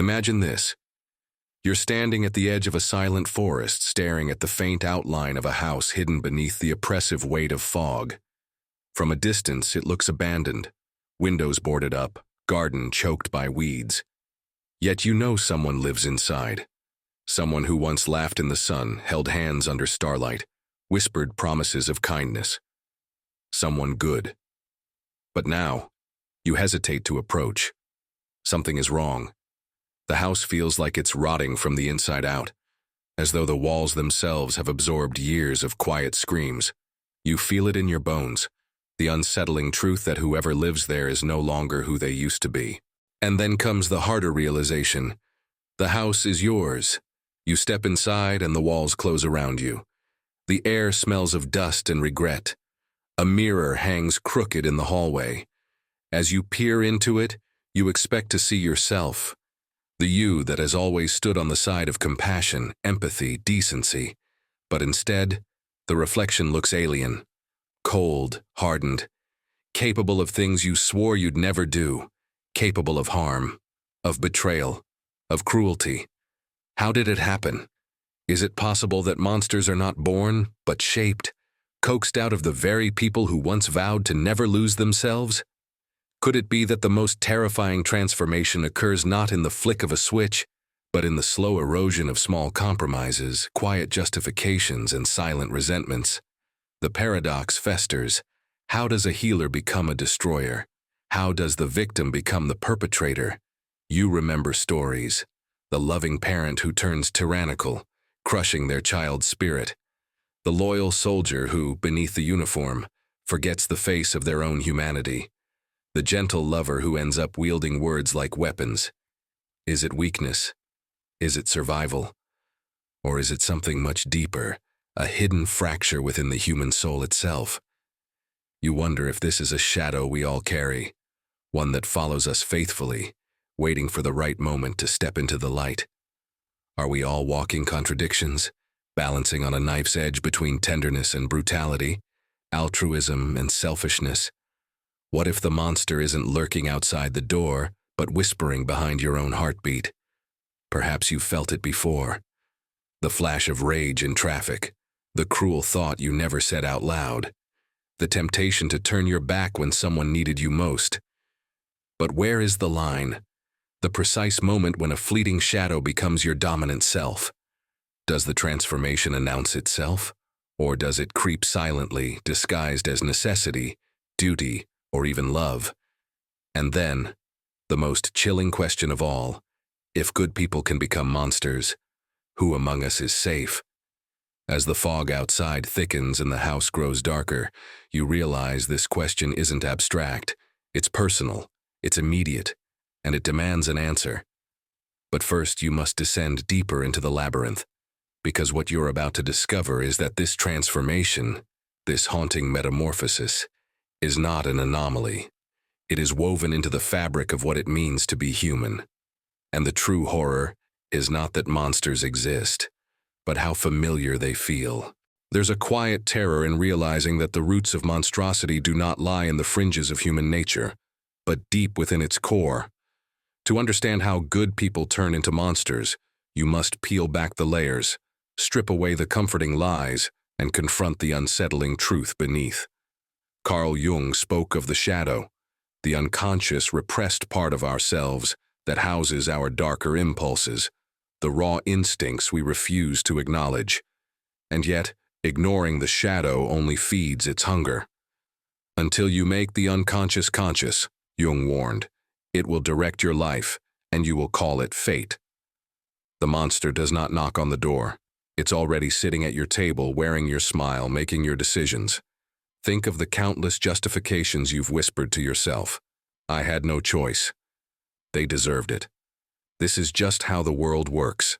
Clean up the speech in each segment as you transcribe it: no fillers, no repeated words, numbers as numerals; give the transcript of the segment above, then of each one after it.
Imagine this. You're standing at the edge of a silent forest, staring at the faint outline of a house hidden beneath the oppressive weight of fog. From a distance, it looks abandoned, windows boarded up, garden choked by weeds. Yet you know someone lives inside. Someone who once laughed in the sun, held hands under starlight, whispered promises of kindness. Someone good. But now, you hesitate to approach. Something is wrong. The house feels like it's rotting from the inside out, as though the walls themselves have absorbed years of quiet screams. You feel it in your bones, the unsettling truth that whoever lives there is no longer who they used to be. And then comes the harder realization. The house is yours. You step inside and the walls close around you. The air smells of dust and regret. A mirror hangs crooked in the hallway. As you peer into it, you expect to see yourself. The you that has always stood on the side of compassion, empathy, decency. But instead, the reflection looks alien, cold, hardened, capable of things you swore you'd never do, capable of harm, of betrayal, of cruelty. How did it happen? Is it possible that monsters are not born, but shaped, coaxed out of the very people who once vowed to never lose themselves? Could it be that the most terrifying transformation occurs not in the flick of a switch, but in the slow erosion of small compromises, quiet justifications, and silent resentments? The paradox festers. How does a healer become a destroyer? How does the victim become the perpetrator? You remember stories. The loving parent who turns tyrannical, crushing their child's spirit. The loyal soldier who, beneath the uniform, forgets the face of their own humanity. The gentle lover who ends up wielding words like weapons. Is it weakness? Is it survival? Or is it something much deeper, a hidden fracture within the human soul itself? You wonder if this is a shadow we all carry, one that follows us faithfully, waiting for the right moment to step into the light. Are we all walking contradictions, balancing on a knife's edge between tenderness and brutality, altruism and selfishness? What if the monster isn't lurking outside the door, but whispering behind your own heartbeat? Perhaps you've felt it before. The flash of rage in traffic, the cruel thought you never said out loud, the temptation to turn your back when someone needed you most. But where is the line? The precise moment when a fleeting shadow becomes your dominant self. Does the transformation announce itself? Or does it creep silently, disguised as necessity, duty, or even love? And then, the most chilling question of all, if good people can become monsters, who among us is safe? As the fog outside thickens and the house grows darker, you realize this question isn't abstract. It's personal, it's immediate, and it demands an answer. But first you must descend deeper into the labyrinth, because what you're about to discover is that this transformation, this haunting metamorphosis, is not an anomaly. It is woven into the fabric of what it means to be human. And the true horror is not that monsters exist, but how familiar they feel. There's a quiet terror in realizing that the roots of monstrosity do not lie in the fringes of human nature, but deep within its core. To understand how good people turn into monsters, you must peel back the layers, strip away the comforting lies, and confront the unsettling truth beneath. Carl Jung spoke of the shadow, the unconscious, repressed part of ourselves that houses our darker impulses, the raw instincts we refuse to acknowledge. And yet, ignoring the shadow only feeds its hunger. Until you make the unconscious conscious, Jung warned, it will direct your life, and you will call it fate. The monster does not knock on the door. It's already sitting at your table, wearing your smile, making your decisions. Think of the countless justifications you've whispered to yourself. I had no choice. They deserved it. This is just how the world works.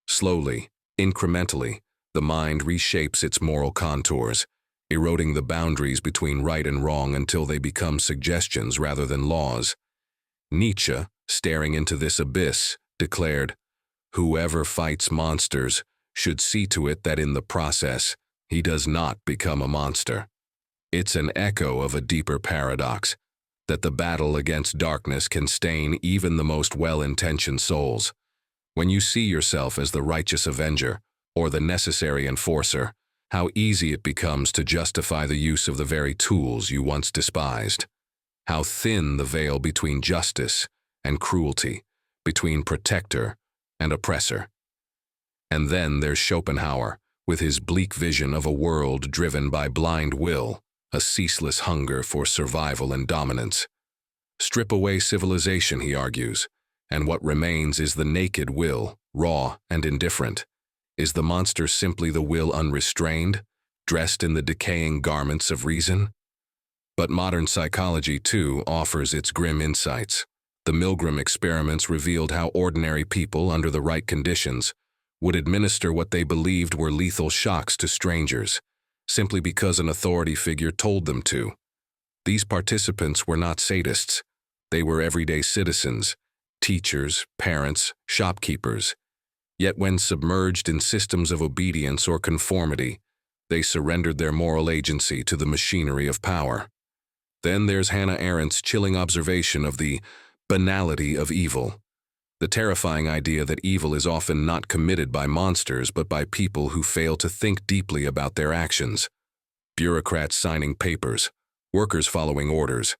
Slowly, incrementally, the mind reshapes its moral contours, eroding the boundaries between right and wrong until they become suggestions rather than laws. Nietzsche, staring into this abyss, declared, "Whoever fights monsters should see to it that in the process, he does not become a monster." It's an echo of a deeper paradox. that the battle against darkness can stain even the most well-intentioned souls. When you see yourself as the righteous avenger or the necessary enforcer, how easy it becomes to justify the use of the very tools you once despised. How thin the veil between justice and cruelty, between protector and oppressor. And then there's Schopenhauer, with his bleak vision of a world driven by blind will, a ceaseless hunger for survival and dominance. Strip away civilization, he argues, and what remains is the naked will, raw and indifferent. Is the monster simply the will unrestrained, dressed in the decaying garments of reason? But modern psychology, too, offers its grim insights. The Milgram experiments revealed how ordinary people, under the right conditions, would administer what they believed were lethal shocks to strangers, simply because an authority figure told them to. These participants were not sadists. They were everyday citizens, teachers, parents, shopkeepers. Yet when submerged in systems of obedience or conformity, they surrendered their moral agency to the machinery of power. Then there's Hannah Arendt's chilling observation of the banality of evil, the terrifying idea that evil is often not committed by monsters but by people who fail to think deeply about their actions. Bureaucrats signing papers, workers following orders,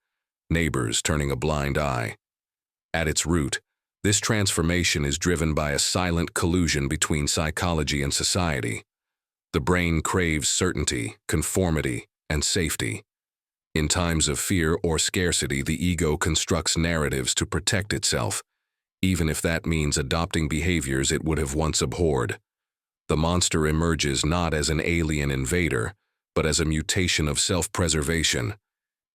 neighbors turning a blind eye. At its root, this transformation is driven by a silent collusion between psychology and society. The brain craves certainty, conformity, and safety. In times of fear or scarcity, the ego constructs narratives to protect itself, even if that means adopting behaviors it would have once abhorred. The monster emerges not as an alien invader, but as a mutation of self-preservation.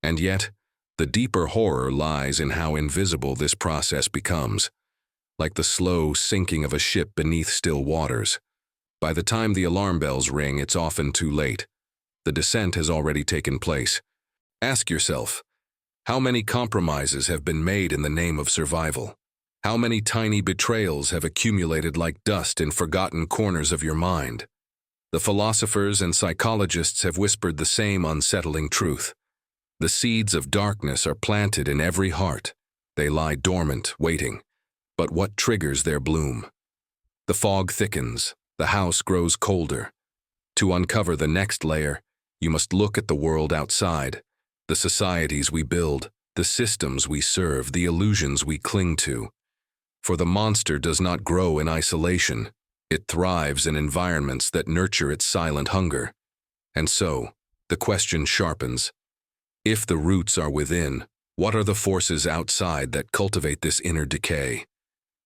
And yet, the deeper horror lies in how invisible this process becomes. Like the slow sinking of a ship beneath still waters. By the time the alarm bells ring, it's often too late. The descent has already taken place. Ask yourself, how many compromises have been made in the name of survival? How many tiny betrayals have accumulated like dust in forgotten corners of your mind? The philosophers and psychologists have whispered the same unsettling truth. The seeds of darkness are planted in every heart. They lie dormant, waiting. But what triggers their bloom? The fog thickens, the house grows colder. To uncover the next layer, you must look at the world outside, the societies we build, the systems we serve, the illusions we cling to. For the monster does not grow in isolation. It thrives in environments that nurture its silent hunger. And so, the question sharpens. If the roots are within, what are the forces outside that cultivate this inner decay?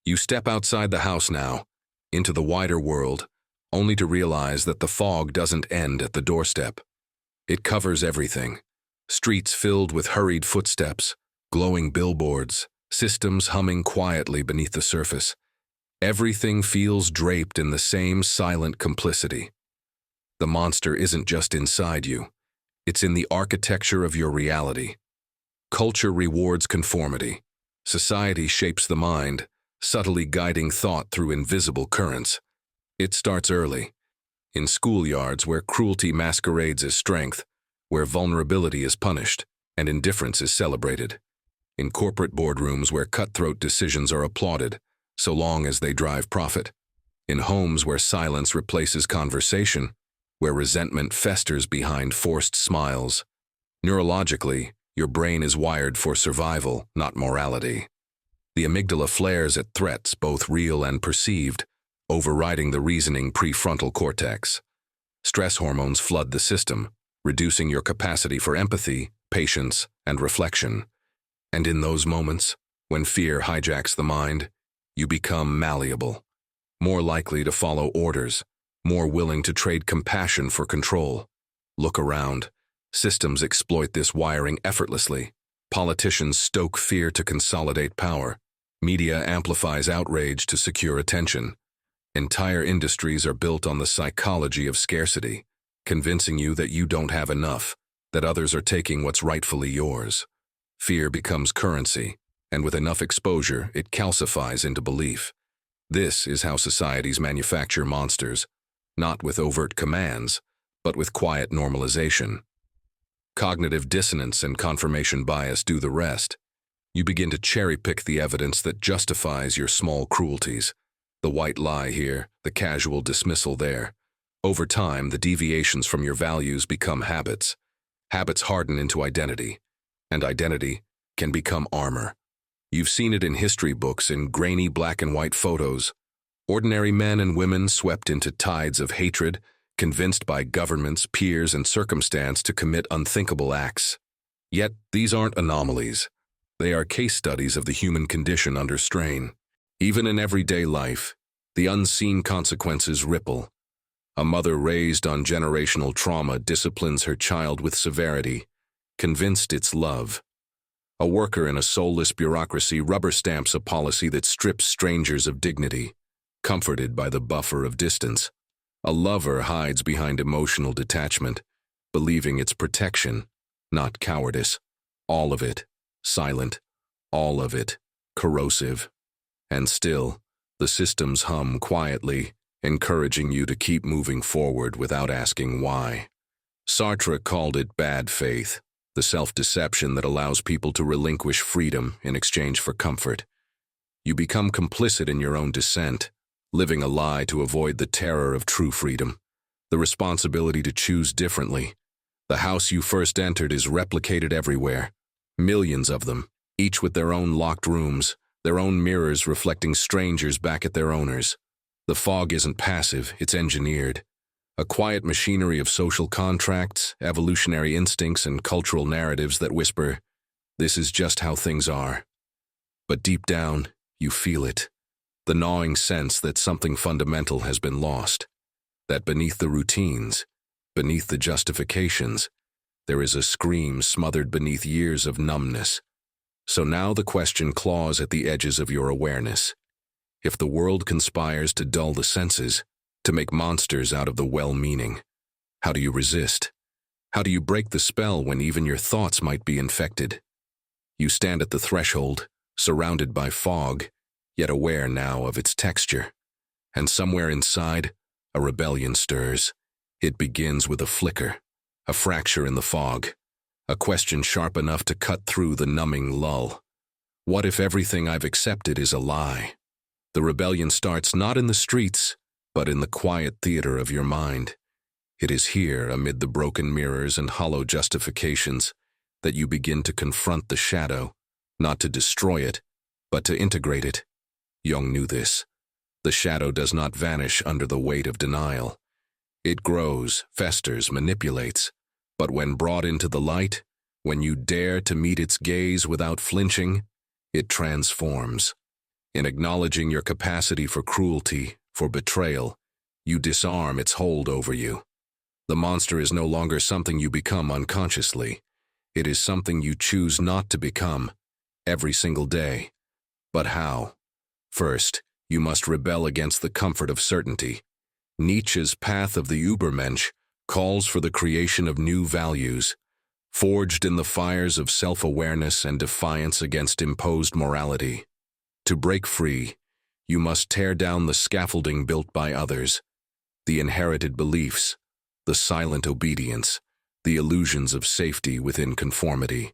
You step outside the house now, into the wider world, only to realize that the fog doesn't end at the doorstep. It covers everything. Streets filled with hurried footsteps, glowing billboards, systems humming quietly beneath the surface. Everything feels draped in the same silent complicity. The monster isn't just inside you. It's in the architecture of your reality. Culture rewards conformity. Society shapes the mind, subtly guiding thought through invisible currents. It starts early, in schoolyards where cruelty masquerades as strength, where vulnerability is punished and indifference is celebrated. In corporate boardrooms where cutthroat decisions are applauded, so long as they drive profit. In homes where silence replaces conversation, where resentment festers behind forced smiles. Neurologically, your brain is wired for survival, not morality. The amygdala flares at threats, both real and perceived, overriding the reasoning prefrontal cortex. Stress hormones flood the system, reducing your capacity for empathy, patience, and reflection. And in those moments, when fear hijacks the mind, you become malleable, more likely to follow orders, more willing to trade compassion for control. Look around. Systems exploit this wiring effortlessly. Politicians stoke fear to consolidate power. Media amplifies outrage to secure attention. Entire industries are built on the psychology of scarcity, convincing you that you don't have enough, that others are taking what's rightfully yours. Fear becomes currency, and with enough exposure, it calcifies into belief. This is how societies manufacture monsters, not with overt commands, but with quiet normalization. Cognitive dissonance and confirmation bias do the rest. You begin to cherry-pick the evidence that justifies your small cruelties. The white lie here, the casual dismissal there. Over time, the deviations from your values become habits. Habits harden into identity, and identity can become armor. You've seen it in history books, in grainy black and white photos. Ordinary men and women swept into tides of hatred, convinced by governments, peers, and circumstance to commit unthinkable acts. Yet, these aren't anomalies. They are case studies of the human condition under strain. Even in everyday life, the unseen consequences ripple. A mother raised on generational trauma disciplines her child with severity, convinced it's love. A worker in a soulless bureaucracy rubber stamps a policy that strips strangers of dignity, comforted by the buffer of distance. A lover hides behind emotional detachment, believing it's protection, not cowardice. All of it, silent, all of it, corrosive. And still, the systems hum quietly, encouraging you to keep moving forward without asking why. Sartre called it bad faith, the self-deception that allows people to relinquish freedom in exchange for comfort. You become complicit in your own descent, living a lie to avoid the terror of true freedom, the responsibility to choose differently. The house you first entered is replicated everywhere. Millions of them, each with their own locked rooms, their own mirrors reflecting strangers back at their owners. The fog isn't passive, it's engineered. A quiet machinery of social contracts, evolutionary instincts, and cultural narratives that whisper, "This is just how things are." But deep down, you feel it. The gnawing sense that something fundamental has been lost. That beneath the routines, beneath the justifications, there is a scream smothered beneath years of numbness. So now the question claws at the edges of your awareness. If the world conspires to dull the senses, to make monsters out of the well-meaning, how do you resist? How do you break the spell when even your thoughts might be infected? You stand at the threshold, surrounded by fog, yet aware now of its texture. And somewhere inside, a rebellion stirs. It begins with a flicker, a fracture in the fog, a question sharp enough to cut through the numbing lull. What if everything I've accepted is a lie? The rebellion starts not in the streets, but in the quiet theater of your mind. It is here, amid the broken mirrors and hollow justifications, that you begin to confront the shadow, not to destroy it, but to integrate it. Jung knew this. The shadow does not vanish under the weight of denial. It grows, festers, manipulates. But when brought into the light, when you dare to meet its gaze without flinching, it transforms. In acknowledging your capacity for cruelty, for betrayal, you disarm its hold over you. The monster is no longer something you become unconsciously. It is something you choose not to become, every single day. But how? First, you must rebel against the comfort of certainty. Nietzsche's path of the Übermensch calls for the creation of new values, forged in the fires of self-awareness and defiance against imposed morality. To break free, you must tear down the scaffolding built by others, the inherited beliefs, the silent obedience, the illusions of safety within conformity.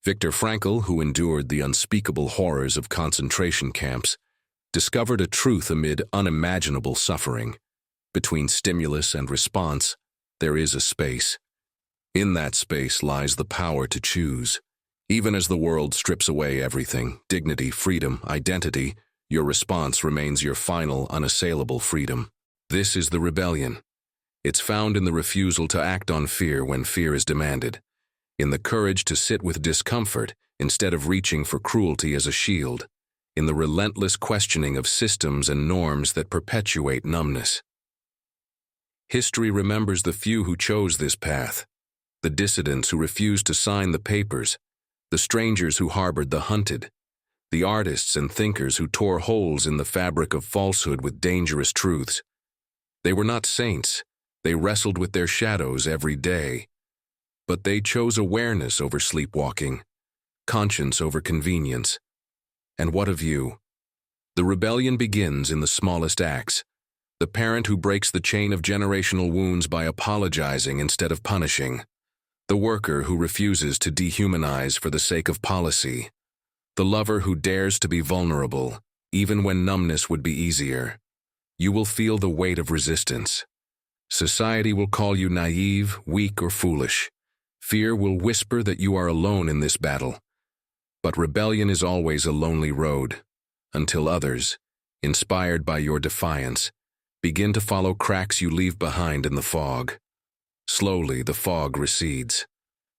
Viktor Frankl, who endured the unspeakable horrors of concentration camps, discovered a truth amid unimaginable suffering. Between stimulus and response, there is a space. In that space lies the power to choose. Even as the world strips away everything, dignity, freedom, identity, your response remains your final, unassailable freedom. This is the rebellion. It's found in the refusal to act on fear when fear is demanded, in the courage to sit with discomfort instead of reaching for cruelty as a shield, in the relentless questioning of systems and norms that perpetuate numbness. History remembers the few who chose this path, the dissidents who refused to sign the papers, the strangers who harbored the hunted, the artists and thinkers who tore holes in the fabric of falsehood with dangerous truths. They were not saints. They wrestled with their shadows every day. But they chose awareness over sleepwalking, conscience over convenience. And what of you? The rebellion begins in the smallest acts. The parent who breaks the chain of generational wounds by apologizing instead of punishing. The worker who refuses to dehumanize for the sake of policy. The lover who dares to be vulnerable, even when numbness would be easier. You will feel the weight of resistance. Society will call you naive, weak, or foolish. Fear will whisper that you are alone in this battle. But rebellion is always a lonely road, until others, inspired by your defiance, begin to follow cracks you leave behind in the fog. Slowly, the fog recedes.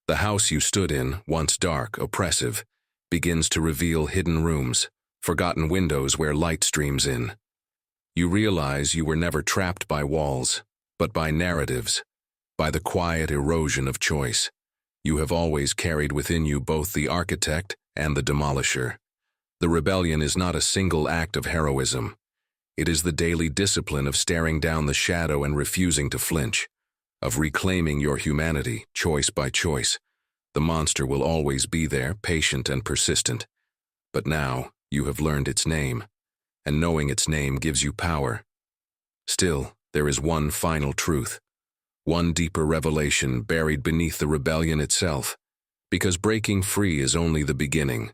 The house you stood in, once dark, oppressive, begins to reveal hidden rooms, forgotten windows where light streams in. You realize you were never trapped by walls, but by narratives, by the quiet erosion of choice. You have always carried within you both the architect and the demolisher. The rebellion is not a single act of heroism. It is the daily discipline of staring down the shadow and refusing to flinch, of reclaiming your humanity, choice by choice. The monster will always be there, patient and persistent. But now, you have learned its name, and knowing its name gives you power. Still, there is one final truth, one deeper revelation buried beneath the rebellion itself, because breaking free is only the beginning,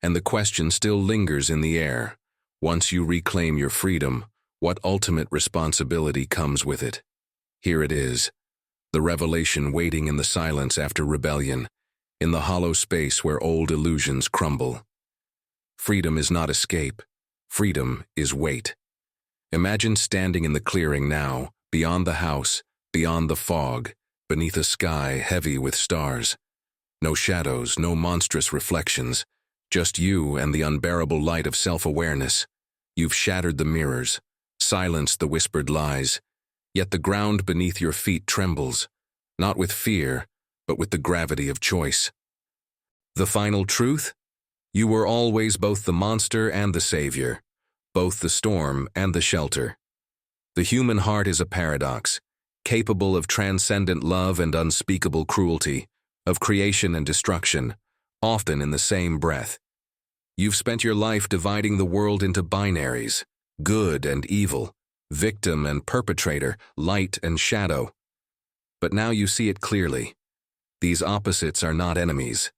and the question still lingers in the air. Once you reclaim your freedom, what ultimate responsibility comes with it? Here it is, the revelation waiting in the silence after rebellion, in the hollow space where old illusions crumble. Freedom is not escape. Freedom is weight. Imagine standing in the clearing now, beyond the house, beyond the fog, beneath a sky heavy with stars. No shadows, no monstrous reflections, just you and the unbearable light of self-awareness. You've shattered the mirrors, silenced the whispered lies, yet the ground beneath your feet trembles, not with fear, but with the gravity of choice. The final truth? You were always both the monster and the savior, both the storm and the shelter. The human heart is a paradox, capable of transcendent love and unspeakable cruelty, of creation and destruction, often in the same breath. You've spent your life dividing the world into binaries, good and evil, victim and perpetrator, light and shadow. But now you see it clearly. These opposites are not enemies.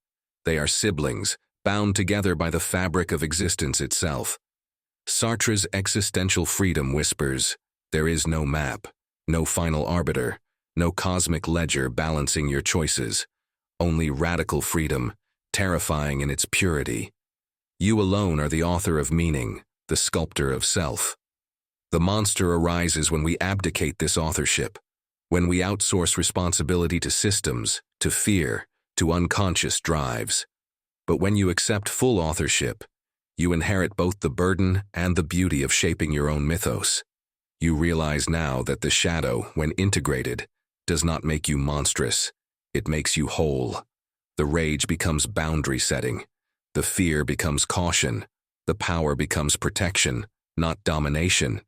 They are siblings, bound together by the fabric of existence itself. Sartre's existential freedom whispers, there is no map, no final arbiter, no cosmic ledger balancing your choices, only radical freedom, terrifying in its purity. You alone are the author of meaning, the sculptor of self. The monster arises when we abdicate this authorship, when we outsource responsibility to systems, to fear, to unconscious drives. But when you accept full authorship, you inherit both the burden and the beauty of shaping your own mythos. You realize now that the shadow, when integrated, does not make you monstrous. It makes you whole. The rage becomes boundary setting. The fear becomes caution. The power becomes protection, not domination.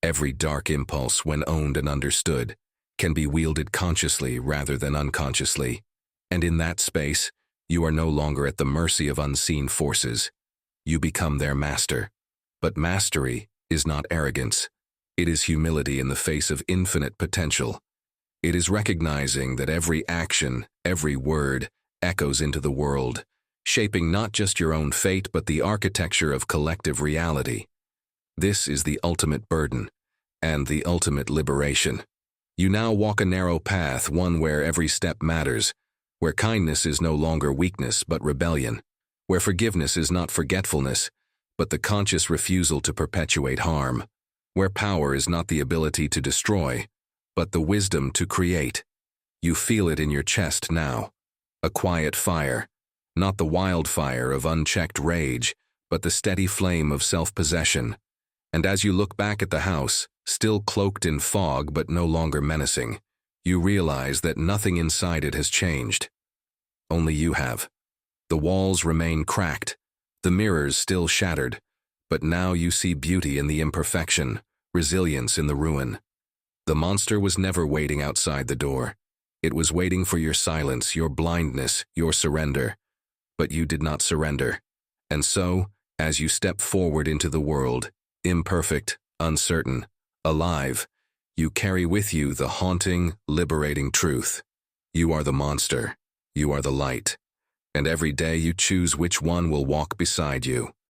Every dark impulse, when owned and understood, can be wielded consciously rather than unconsciously. And in that space, you are no longer at the mercy of unseen forces. You become their master. But mastery is not arrogance. It is humility in the face of infinite potential. It is recognizing that every action, every word, echoes into the world, shaping not just your own fate but the architecture of collective reality. This is the ultimate burden, and the ultimate liberation. You now walk a narrow path, one where every step matters, where kindness is no longer weakness but rebellion, where forgiveness is not forgetfulness, but the conscious refusal to perpetuate harm, where power is not the ability to destroy, but the wisdom to create. You feel it in your chest now, a quiet fire, not the wildfire of unchecked rage, but the steady flame of self-possession. And as you look back at the house, still cloaked in fog but no longer menacing, you realize that nothing inside it has changed. Only you have. The walls remain cracked, the mirrors still shattered, but now you see beauty in the imperfection, resilience in the ruin. The monster was never waiting outside the door. It was waiting for your silence, your blindness, your surrender. But you did not surrender. And so, as you step forward into the world, imperfect, uncertain, alive, you carry with you the haunting, liberating truth. You are the monster. You are the light. And every day you choose which one will walk beside you.